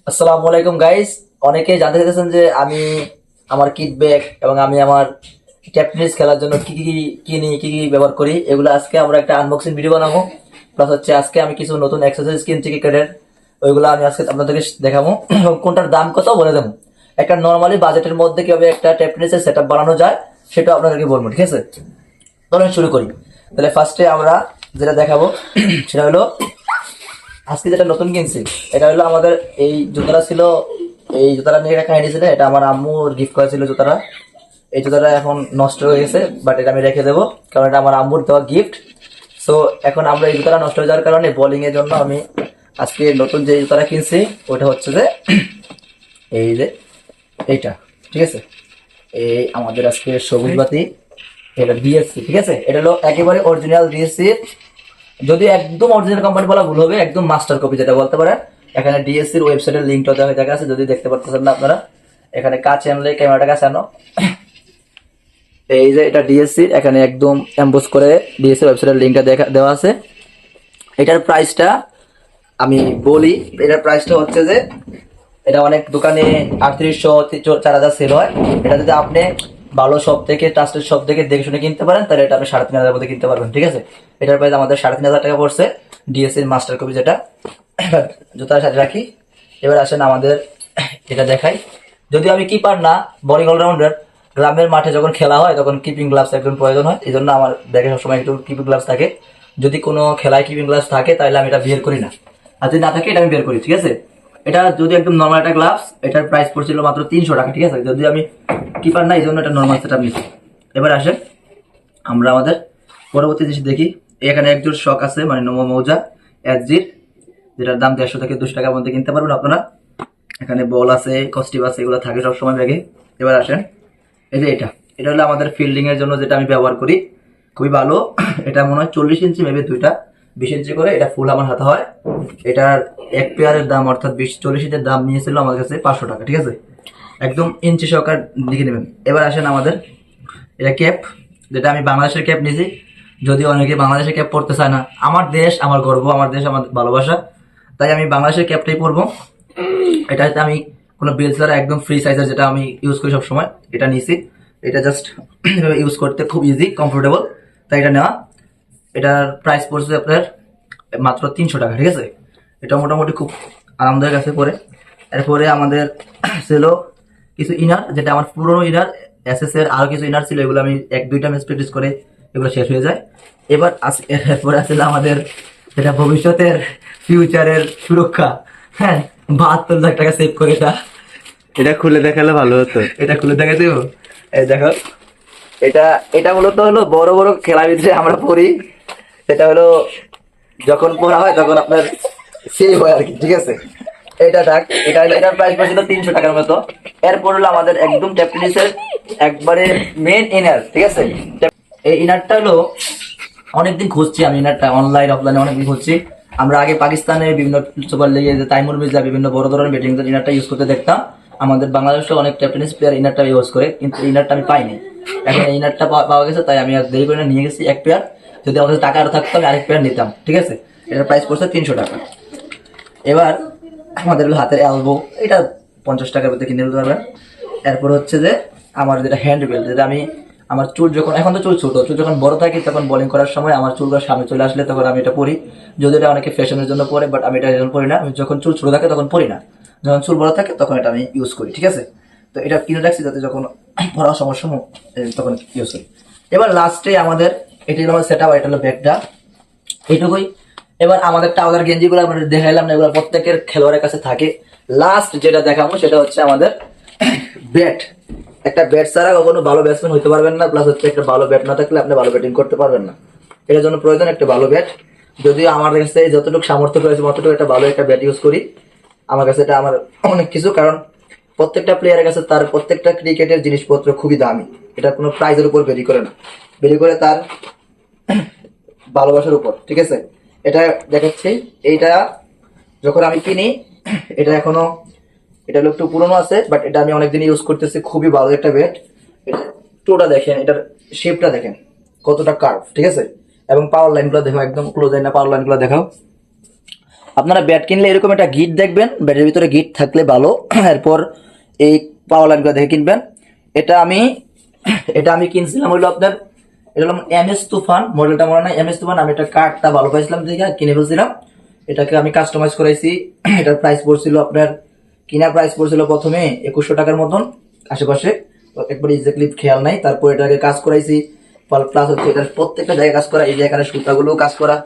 আসসালামু আলাইকুম গাইস। অনেকেই জানতে চাইতেছেন যে আমি আমার কিট ব্যাগ এবং আমি আমার ট্যাপ টেনিস খেলার জন্য কি কি কিনি, কি কি ব্যবহার করি, এগুলো আজকে আমরা একটা আনবক্সিং ভিডিও বানাবো। প্লাস হচ্ছে আজকে আমি কিছু নতুন এক্সারসাইজ কিনছি ক্রিকেটের, ওইগুলো আমি আজকে আপনাদেরকে দেখাবো এবং কোনটার দাম কত বলে দেবো। একটা নর্মালি বাজেটের মধ্যে কিভাবে একটা ট্যাপ টেনিসের সেটআপ বানানো যায় সেটা আপনাদেরকে বলবো, ঠিক আছে? চলুন শুরু করি। তাহলে ফার্স্টে আমরা যেটা দেখাবো সেটা হলো আজকে যেটা নতুন কিনছি। এটা হলো আমাদের এই জুতাটা ছিল, এই জুতাটা নিয়ে একটা কাহিনী ছিল। এটা আমার আম্মু গিফট করেছিল জুতাটা। এই জুতাটা এখন নষ্ট হয়ে গেছে, বাট এটা আমি রেখে দেবো কারণ এটা আমার আম্মুর দেওয়া গিফট। সো এখন আমরা এই জুতাটা নষ্ট হয়ে যাওয়ার কারণে বোলিং এর জন্য আমি আজকে নতুন যে জুতাটা কিনছি ওটা হচ্ছে যে এই যে এইটা, ঠিক আছে? এই আমাদের আজকে সবুজ বাতি, এটা ডিএসসি, ঠিক আছে? এটা হলো একেবারে অরিজিনাল ডিএসসি। যদি একদম অরিজিনাল কোম্পানি বলা ভুল হবে, একদম মাস্টার কপি যেটা বলতে পারেন। এখানে ডিএসসি এর ওয়েবসাইটের লিঙ্কটা দেওয়া হয়ে আছে, যদি দেখতে পারতেছেন না আপনারা। এখানে কাছে আনলে ক্যামেরাটা কাছে আনো। এই যে এটা ডিএসসি, এখানে একদম এমবোস করে ডিএসসি ওয়েবসাইটের লিঙ্কটা দেওয়া আছে। এটার প্রাইসটা আমি বলি। এটার প্রাইসটা হচ্ছে যে এটা অনেক দোকানে 3800 4000 সেল হয়। এটা যদি আপনি ভালো শপ থেকে, ট্রাস্টেড শপ থেকে দেখে শুনে কিনতে পারেন তাহলে এটা আপনি 3500 মধ্যে কিনতে পারবেন, ঠিক আছে? এটার প্রাইস আমাদের 3500 টাকা পড়ছে, ডিএসসির মাস্টার কপি যেটা। জুতার সাথে রাখি। এবার আসেন আমাদের এটা দেখাই। যদি আমি কিপার না, বোলিং অলরাউন্ডার, গ্রামের মাঠে যখন খেলা হয় তখন কিপিং গ্লাভস একজন প্রয়োজন হয়, এই জন্য আমার ব্যাগে সবসময় একটু কিপিং গ্লাভস থাকে। যদি কোনো খেলায় কিপিং গ্লাভস থাকে তাহলে আমি এটা বের করি না, আর যদি না থাকে এটা আমি বের করি, ঠিক আছে? এটা যদি একদম নর্মাল একটা গ্লাভস, এটার প্রাইস পড়ছিল মাত্র 300 টাকা, ঠিক আছে? যদি আমি কিপার না, এই জন্য এটা নর্মাল সেট আপ নিচ্ছি। এবার আসেন আমরা আমাদের পরবর্তী জিনিস দেখি। এখানে একজোড় শক আছে, মানে নমো মৌজা এসজির, যেটার দাম 150 থেকে 200 টাকার মধ্যে কিনতে পারবেন আপনারা। এখানে বল আছে, কস্টিভ আছে, এগুলো থাকে সবসময় ব্যাগে। এবার আসেন এই যে এটা, এটা হলো আমাদের ফিল্ডিং এর জন্য যেটা আমি ব্যবহার করি, খুবই ভালো। এটা মনে হয় 40 ইঞ্চি, মেবি দুইটা 20 ইঞ্চি করে, এটা ফুল আমার হাতে হয়। এটার এক পেয়ারের দাম অর্থাৎ 40 ইঞ্চের দাম নিয়েছিল আমার কাছে 500 টাকা, ঠিক আছে? একদম ইঞ্চি সহকার লিখে নেবেন। এবার আসেন আমাদের এটা ক্যাপ, যেটা আমি বাংলাদেশের ক্যাপ নিয়েছি। যদি অনেকে বাংলাদেশের ক্যাপ পরতে চায় না, আমার দেশ আমার গর্ব, আমার দেশ আমার ভালোবাসা, তাই আমি বাংলাদেশের ক্যাপটাই পরবো। এটাতে আমি কোনো বেল ছাড়া একদম ফ্রি সাইজের যেটা আমি ইউজ করি সবসময়, এটা নিয়েছি। এটা জাস্ট ইউজ করতে খুব ইজি, কমফোর্টেবল, তাই এটা নেওয়া। এটার প্রাইস পড়ছে আপনার মাত্র 300 টাকা, ঠিক আছে? এটা মোটামুটি খুব আরামদায়ক আছে পরে। এরপরে আমাদের ছিল কিছু ইনার, যেটা আমার পুরোনো ইনার, এসএস এর আরো কিছু ইনার ছিল, এগুলো আমি 1-2টা ম্যাচ প্র্যাকটিস করে এগুলো শেষ হয়ে যায়। এবার এরপরে আসলে আমাদের যেটা ভবিষ্যতের ফিউচারের সুরক্ষা, হ্যাঁ, 72 লাখ টাকা সেভ করে এটা। এটা খুলে দেখালে ভালো হতো। এটা খুলে দেখা দেবো। এই দেখো, এটা এটা মূলত হলো বড় বড় খেলার ভিতরে আমরা পড়ি। সেটা হলো যখন পড়া হয় তখন আপনার সেভ হয় আর কি, ঠিক আছে? এটা থাক। এটার প্রাইস পড়ছিল 300 টাকার মতো। এরপর হলো আমাদের একদম ট্যাপ টেনিসের একবারে মেন ইনার, ঠিক আছে? এই ইনারটা হলো অনেকদিন খুঁজছি আমি, ইনারটা অনলাইন অফলাইনে অনেকদিন খুঁজছি। আমরা আগে পাকিস্তানে বিভিন্ন সুপার লিগে যে তাইমুর মির্জা বিভিন্ন বড় ধরনের ব্যাটিং ইনারটা ইউজ করতে দেখতাম। আমাদের বাংলাদেশে অনেক ট্যাপ টেনিস প্লেয়ার ইনারটা ইউজ করে, কিন্তু ইনারটা আমি পাইনি। এখন এই ইনারটা পাওয়া গেছে, তাই আমি আর দেরি করে নিয়ে গেছি এক পেয়ার। যদি আমাদের টাকা আরো থাকতো আমি আরেক পেয়ার নিতাম, ঠিক আছে? এটার প্রাইস পড়ছে 300 টাকা। এবার আমাদের হলো হাতের এলবো, এটা 50 টাকার মধ্যে কিনে নিতে পারবেন। এরপর হচ্ছে যে আমার যেটা হ্যান্ড বেল্ট, যেটা আমি আমার চুল যখন, এখন তো চুল ছোট, চুল যখন বড় থাকে তখন বোলিং করার সময় আমার চুলগুলো সামনে চলে আসলে তখন আমি এটা পরি। যদি এটা অনেকে ফ্যাশনের জন্য পরে, বাট আমি এটা যখন পরি না। আমি যখন চুল ছোট থাকে তখন পরি না, যখন চুল বড় থাকে তখন এটা আমি ইউজ করি, ঠিক আছে? তো এটা কিনে রাখছি যাতে যখন পড়ার সমস্যা তখন ইউজ করি। এবার লাস্টে আমাদের এটি হলো আমার সেট আপ, এটা হলো ব্যাগটা, এইটুকুই। এবার আমাদের ট্রাউজার গেঞ্জি গুলো আমরা দেখাইলাম না, এগুলো প্রত্যেকের খেলোয়াড়ের কাছে থাকে। লাস্ট যেটা দেখাবো সেটা হচ্ছে আমাদের ব্যাট। একটা ব্যাট ছাড়া কখনো ভালো ব্যাটসম্যান হইতে পারবেন না, প্লাস হচ্ছে একটা ভালো ব্যাট না থাকলে আপনি ভালো ব্যাটিং করতে পারবেন না। এটার জন্য প্রয়োজন একটা ভালো ব্যাট। যদিও আমার কাছে যতটুকু সামর্থ্য রয়েছে ততটুকু একটা ভালো একটা ব্যাট ইউজ করি। আমার কাছে এটা আমার অনেক কিছু, কারণ প্রত্যেকটা প্লেয়ারের কাছে তার প্রত্যেকটা ক্রিকেটের জিনিসপত্র খুবই দামি। এটা কোনো প্রাইজের উপর বেরি করে না, বেরি করে তার ভালোবাসার উপর, ঠিক আছে? এটা দেখাচ্ছি। এইটা যখন আমি কিনি, এটা এখনো, এটা হলো একটু পুরনো আছে, বাট এটা আমি অনেকদিন ইউজ করতেছি, খুবই ভালো একটা ব্যাট। টোটা দেখেন, এটার শেপটা দেখেন কতটা কার্ভ, ঠিক আছে? এবং পাওয়ার লাইন গুলো দেখো, একদম ক্লোজ না, পাওয়ার লাইন গুলো দেখাও। আপনারা ব্যাট কিনলে এরকম একটা গিট দেখবেন, ব্যাটের ভিতরে গিট থাকলে ভালো। এরপর এই পাওয়ার লাইনগুলো দেখে কিনবেন। এটা আমি কিনছিলাম হলো আপনার, এটা হলো MS তুফান, মডেলটা মনে নাই, MS তুফান। আমি এটা কার্ডটা ভালো পাইছিলাম দেখে কিনে ফেলছিলাম। এটাকে আমি কাস্টমাইজ করাইছি। এটার প্রাইস পড়ছিল আপনার, কিনার প্রাইস পড়ছিল প্রথমে 2100 টাকার মতন আশেপাশে, একবার এক্স্যাক্টলি খেয়াল নাই। তারপর এটাকে কাজ করাইছি, প্লাস হচ্ছে এটার প্রত্যেকটা জায়গায় কাজ করা, এই যে এখানে সুতাগুলো কাজ করা,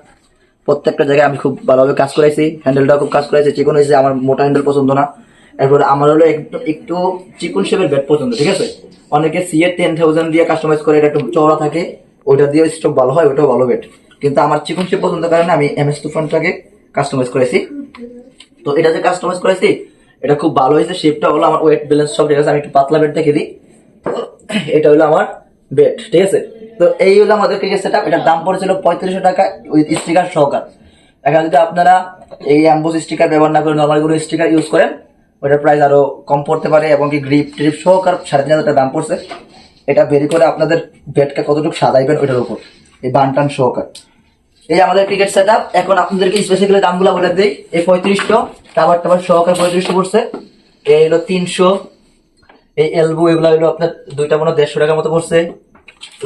প্রত্যেকটা জায়গায় আমি খুব ভালোভাবে কাজ করাইছি। হ্যান্ডেলটা খুব কাজ করাইছি, চিকন হয়েছে, আমার মোটা হ্যান্ডেল পছন্দ না। এরপর আমার হলো একটু চিকন শেপের ব্যাট পছন্দ, ঠিক আছে। অনেকে সিএ 10,000 দিয়ে কাস্টমাইজ করে, এটা একটু চওড়া থাকে, ওইটা দিয়ে স্ট্রোক ভালো হয়, ওইটাও ভালো ব্যাট। কিন্তু আমার চিকন শেপ পছন্দের কারণে আমি MS তুফানটাকে কাস্টমাইজ করেছি। তো এটা যে কাস্টমাইজ করেছি, এটা খুব ভালো হয়েছে। শেপটা হলো আমার ওয়েট ব্যালেন্স সব ঠিক আছে। আমি একটু পাতলা বেড দেখে দিই। এটা হলো আমার বেড, ঠিক আছে। তো এই হলো আমাদের ক্রিকেট সেটআপ। এটার দাম পড়েছিল 3500 টাকা উইথ স্টিকার সহকার। এখন যদি আপনারা এই অ্যাম্বোস স্টিকার ব্যবহার না করে নর্মাল কোনো স্টিকার ইউজ করেন, ওটার প্রাইস আরো কম পড়তে পারে, এবং কি গ্রিপ ট্রিপ সহকার 3500 টাকা দাম পড়ছে। এটা ভেরি করে আপনাদের বেডকে কতটুকু সাজাইবেন ওইটার উপর, এই বানটান সহকার। এই আমাদের ক্রিকেট সেটআপ। এখন আপনাদেরকে স্পেসিফিক্যালি দামগুলো বলে দেই। এই 3500 টাবার টাবার সহকার 3500 পড়ছে। এই হলো 300। এই এলবো এগুলো হলো আপনার দুইটা মনে 150 টাকার মতো পড়ছে।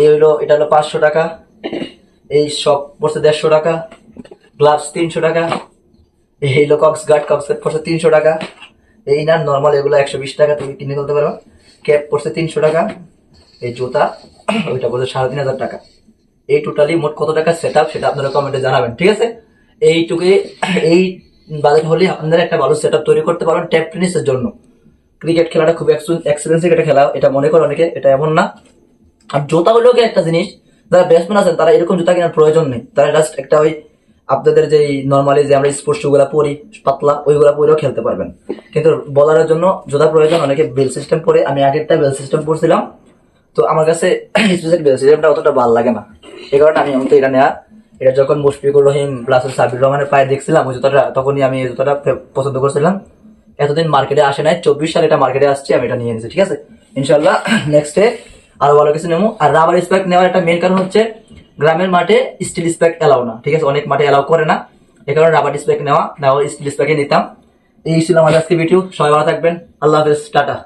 এই হলো, এটা হলো 500 টাকা। এই সব পড়ছে 150 টাকা। গ্লাভস 300 টাকা। এই হলো কক্স গার্ড পড়ছে 300 টাকা। এই ইনার নর্মাল এগুলো 120 টাকা, তুমি কিনে ফেলতে পারো। ক্যাপ পড়ছে 300 টাকা। এই জুতা ওইটা পড়ছে 3500 টাকা। এই টোটালি মোট কত টাকা সেটআপ সেটা আপনারা কমেন্টে জানাবেন, ঠিক আছে। এইটুকুই, এই বাজেট হলে আপনারা একটা ভালো সেটআপ তৈরি করতে পারবেন ট্যাপ টেনিসের জন্য। ক্রিকেট খেলাটা খুব এক্সপেন্সিভ একটা খেলা, এটা মনে করে অনেকে, এটা এমন না। আর জুতা হলো কি একটা জিনিস, যারা ব্যাটসম্যান আছেন তারা এরকম জুতা কেনার প্রয়োজন নেই। তারা জাস্ট একটা ওই আপনাদের যে নর্মালি যে আমরা স্পোর্টস গুলা পরি পাতলা, ওইগুলা পরেও খেলতে পারবেন। কিন্তু বলারের জন্য জুতা প্রয়োজন। অনেকে বেল সিস্টেম পরে, আমি আগেরটা বেল সিস্টেম পরছিলাম, তো আমার কাছে স্পেশাল বেল সিস্টেমটা অতটা ভালো লাগে না। এই কারণে আমি অন্ত এটা নেওয়া। এটা যখন মুশফিকুর রহিম প্লাস সাবির রহমানের পায়ে দেখছিলাম ওই জুতাটা, তখনই আমি এই জুতাটা পছন্দ করছিলাম। এতদিন মার্কেটে আসে নাই, 24 সালে এটা মার্কেটে আসছে, আমি এটা নিয়ে নিয়েছি, ঠিক আছে। ইনশাল্লাহ নেক্সটে আরো ভালো কিছু নেবো। আর রাবার স্প্যাক নেওয়ার একটা মেন কারণ হচ্ছে গ্রামের মাঠে স্টিল স্প্যাক এলাও না, ঠিক আছে, অনেক মাঠে এলাও করে না। এই কারণে রাবার স্প্যাক নেওয়া স্টিল স্প্যাকে নিতাম। এই ছিল আমাদের আজকে ভিডিও। সবাই ভালো থাকবেন, আল্লাহ হাফেজ, টাটা।